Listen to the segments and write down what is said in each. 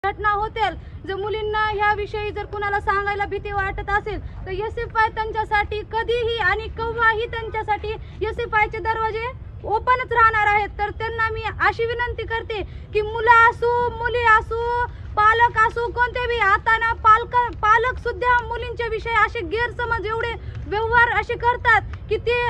घटना होतील, जर मुलींना ह्याविषयी जर कुणाला सांगायला भीती वाटत असेल तर एसएफआय त्यांच्यासाठी कधीही आणि केव्हाही त्यांच्यासाठी एसएफआयचे दरवाजे ओपनच राहणार आहेत। तर त्यांना मी अशी विनंती करते की मुलं असो मुली असो पालक असो कोणते बी, आता ना पालक सुद्धा मुलींच्या विषयी असे गैरसमज एवढे व्यवहार असे करतात की ते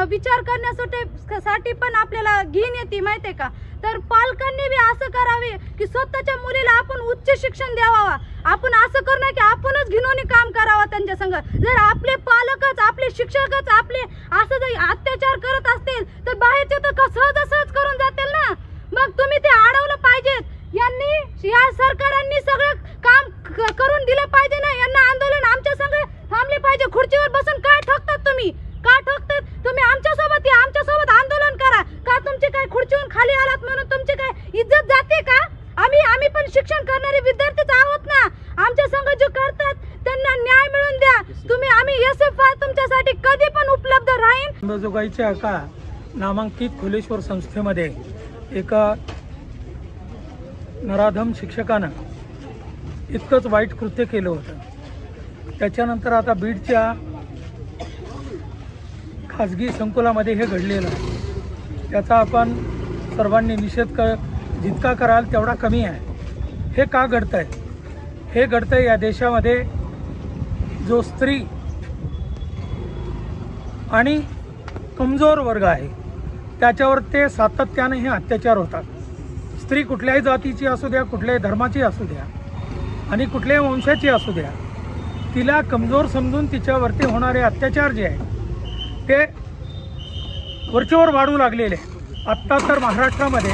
विचार करण्यासाठी पण आपल्याला घेऊन येते माहितीये का। तर पालकांनी बी असं करावे की स्वतःच्या मुलीला आपण उच्च शिक्षण द्यावा, आपण असं करू नये की आपणच घिनोनी काम करावं त्यांच्या संग। जर आपले पालकच आपले शिक्षकच आपले असं जर अत्याचार करत असतील तर बाहेरचे तर सहज करून जातील ना। मग तुम्ही ते अडवलं पाहिजेत, यांनी या सरकारांनी सगळं काम करून दिलं पाहिजे ना। यांना आंदोलन आमच्या संग थांबले पाहिजे। खुर्चीवर बसून काय ठोकतात तुम्ही, का ठोकतात तुम्ही? आमच्यासोबत या, आमच्यासोबत आंदोलन करा। का तुमचे काय खुर्चीवरून खाली आलात म्हणून तुमची काय इज्जत जाते का? आम्ही पण शिक्षण करणारे विद्यार्थीच आहोत ना। आमच्या संग जे करतात त्यांना न्याय मिळवून द्या। आम्ही एसएफआय तुमच्यासाठी कधी पण उपलब्ध राहीन। अंबाजोगाईच्या एका नामांकित खोलेश्वर संस्थेमध्ये एका नराधम शिक्षकानं इतकंच वाईट कृत्य केलं होतं। त्याच्यानंतर आता बीडच्या खाजगी संकुलामध्ये हे घडलेलं आहे। त्याचा आपण सर्वांनी निषेध जितका कराल तेवढा कमी आहे। हे का घडतंय? हे घडतंय या देशामध्ये जो स्त्री आणि कमजोर वर्ग आहे त्याच्यावर ते सातत्याने हे अत्याचार होतात। स्त्री कुठल्याही जातीची असू द्या, कुठल्याही धर्माची असू द्या आणि कुठल्याही वंशाची असू द्या, तिला कमजोर समजून तिच्यावरती होणारे अत्याचार जे आहे ते वरचेवर वाढू लागलेले आहे। आत्ता तर महाराष्ट्रामध्ये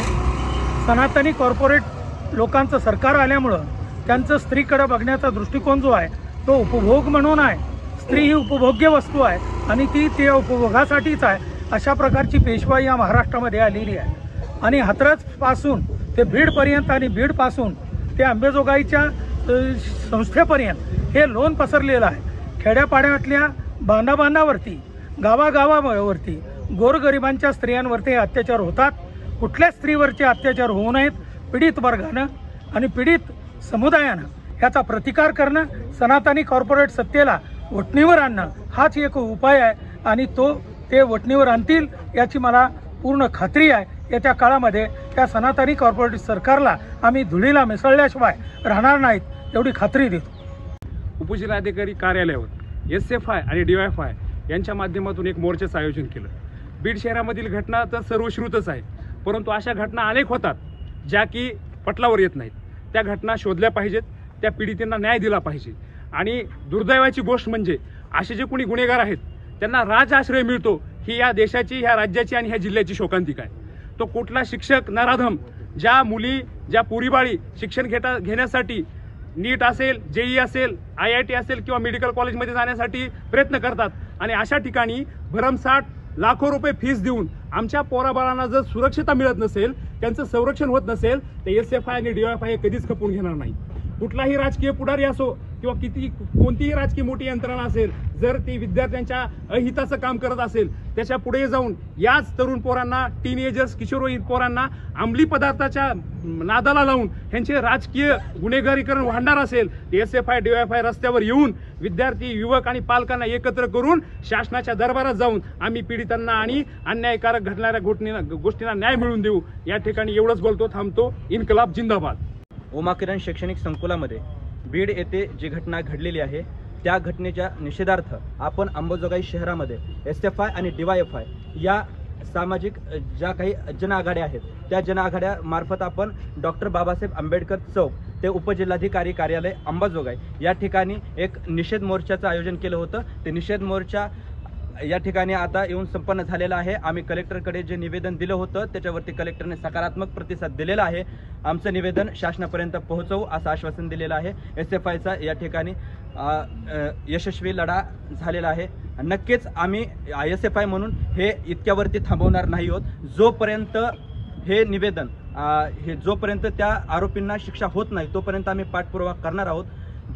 सनातनी कॉर्पोरेट लोकांचं सरकार आल्यामुळं त्यांचं स्त्रीकडे बघण्याचा दृष्टिकोन जो आहे तो उपभोग म्हणून आहे। स्त्री ही उपभोग्य वस्तू आहे आणि ती त्या उपभोगासाठीच आहे, अशा प्रकारची पेशवाई या महाराष्ट्रामध्ये आलेली आहे। आणि हाथरसपासून ते बीडपर्यंत आणि बीडपासून ते अंबाजोगाईच्या संस्थेपर्यंत हे लोन पसरलेलं आहे। खेड्यापाड्यातल्या बांधावरती गावागावावरती गोरगरिबांच्या स्त्रियांवरती अत्याचार होतात। कुठल्या स्त्रीवरचे अत्याचार होऊ नयेत, पीडित वर्गानं आणि पीडित समुदायानं ह्याचा प्रतिकार करणं, सनातनी कॉर्पोरेट सत्तेला वठणीवर आणणं हाच एक उपाय आहे आणि ते वठणीवर आणतील याची मला पूर्ण खात्री आहे। येत्या काळामध्ये त्या सनातनी कॉर्पोरेट सरकारला आम्ही धुळीला मिसळल्याशिवाय राहणार नाहीत एवढी खात्री देतो। उपजिल्हाधिकारी कार्यालयावर एसएफआय आणि डीवायएफआय यांच्या माध्यमातून एक मोर्चाचं आयोजन केलं। बीड शहरामधील घटना तर सर्वश्रुतच आहे, परंतु अशा घटना अनेक होतात ज्या की पटलावर येत नाहीत। त्या घटना शोधल्या पाहिजेत, त्या पीडितांना न्याय दिला पाहिजे। आणि दुर्दैवाची गोष्ट म्हणजे असे जे कोणी गुन्हेगार आहेत त्यांना राजआश्रय मिळतो ही या देशाची, ह्या राज्याची आणि ह्या जिल्ह्याची शोकांतिका आहे। तो कुठला शिक्षक नराधम ज्या मुली ज्या पोरीबाळी शिक्षण घेण्यासाठी नीट असेल, जेई असेल, IIT असेल किंवा मेडिकल कॉलेजमध्ये जाण्यासाठी प्रयत्न करतात आणि अशा ठिकाणी भरमसाठ लाखो रुपये फीस देऊन आमच्या पोराबाळांना जर सुरक्षितता मिळत नसेल, त्यांचं संरक्षण होत नसेल तर एसएफआय आणि डीवायएफआय कधीच खपून घेणार नाही। कुठलाही राजकीय पुढारी असो किंवा कोणतीही राजकीय मोठी यंत्रणा असेल, जर ती विद्यार्थ्यांच्या अहिताचं काम करत असेल त्याच्या पुढे जाऊन याच तरुण पोरांना, टीनेजर्स, किशोरवयीन पोरांना अंमली पदार्थाच्या नादाला लावून ह्यांचे राजकीय गुन्हेगारीकरण वाढणार असेल तर एसएफआय डीवायएफआय रस्त्यावर येऊन विद्यार्थी, युवक आणि पालकांना एकत्र करून शासनाच्या दरबारात जाऊन आम्ही पीडितांना आणि अन्यायकारक घडणाऱ्या गोष्टींना न्याय मिळवून देऊ। या ठिकाणी एवढंच बोलतो, थांबतो। इन्कलाब जिंदाबाद। उमा किरण शैक्षणिक संकुलामध्ये बीड येथे जी घटना घडलेली आहे त्या घटनेच्या निषेधार्थ आपण अंबाजोगाई शहरामध्ये एसएफआय आणि डीवायएफआय या सामाजिक ज्या काही जनआघाड्या आहेत त्या जनआघाड्या मार्फत आपण डॉक्टर बाबासाहेब आंबेडकर चौक ते उपजिल्हाधिकारी कार्यालय अंबाजोगाई या ठिकाणी एक निषेध मोर्चाचं आयोजन केलं होतं। ते निषेध मोर्चा या ठिकाणी आता येऊन संपन्न झालेला आहे। आम्ही कलेक्टरकडे जे निवेदन दिलं होतं त्याच्यावरती कलेक्टरने सकारात्मक प्रतिसाद दिलेला आहे। आमचं निवेदन शासनापर्यंत पोहोचवू असं आश्वासन दिलेलं आहे। एसएफआयचा या ठिकाणी यशस्वी लढा झालेला आहे। नक्कीच आम्ही एसएफआय म्हणून हे इतक्यावरती थांबवणार नाही आहोत। जोपर्यंत हे निवेदन जोपर्यंत त्या आरोपींना शिक्षा होत नाही तोपर्यंत आम्ही पाठपुरावा करणार आहोत।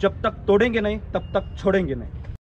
जब तक तोडेंगे नहीं तब तक छोड़ेंगे नहीं।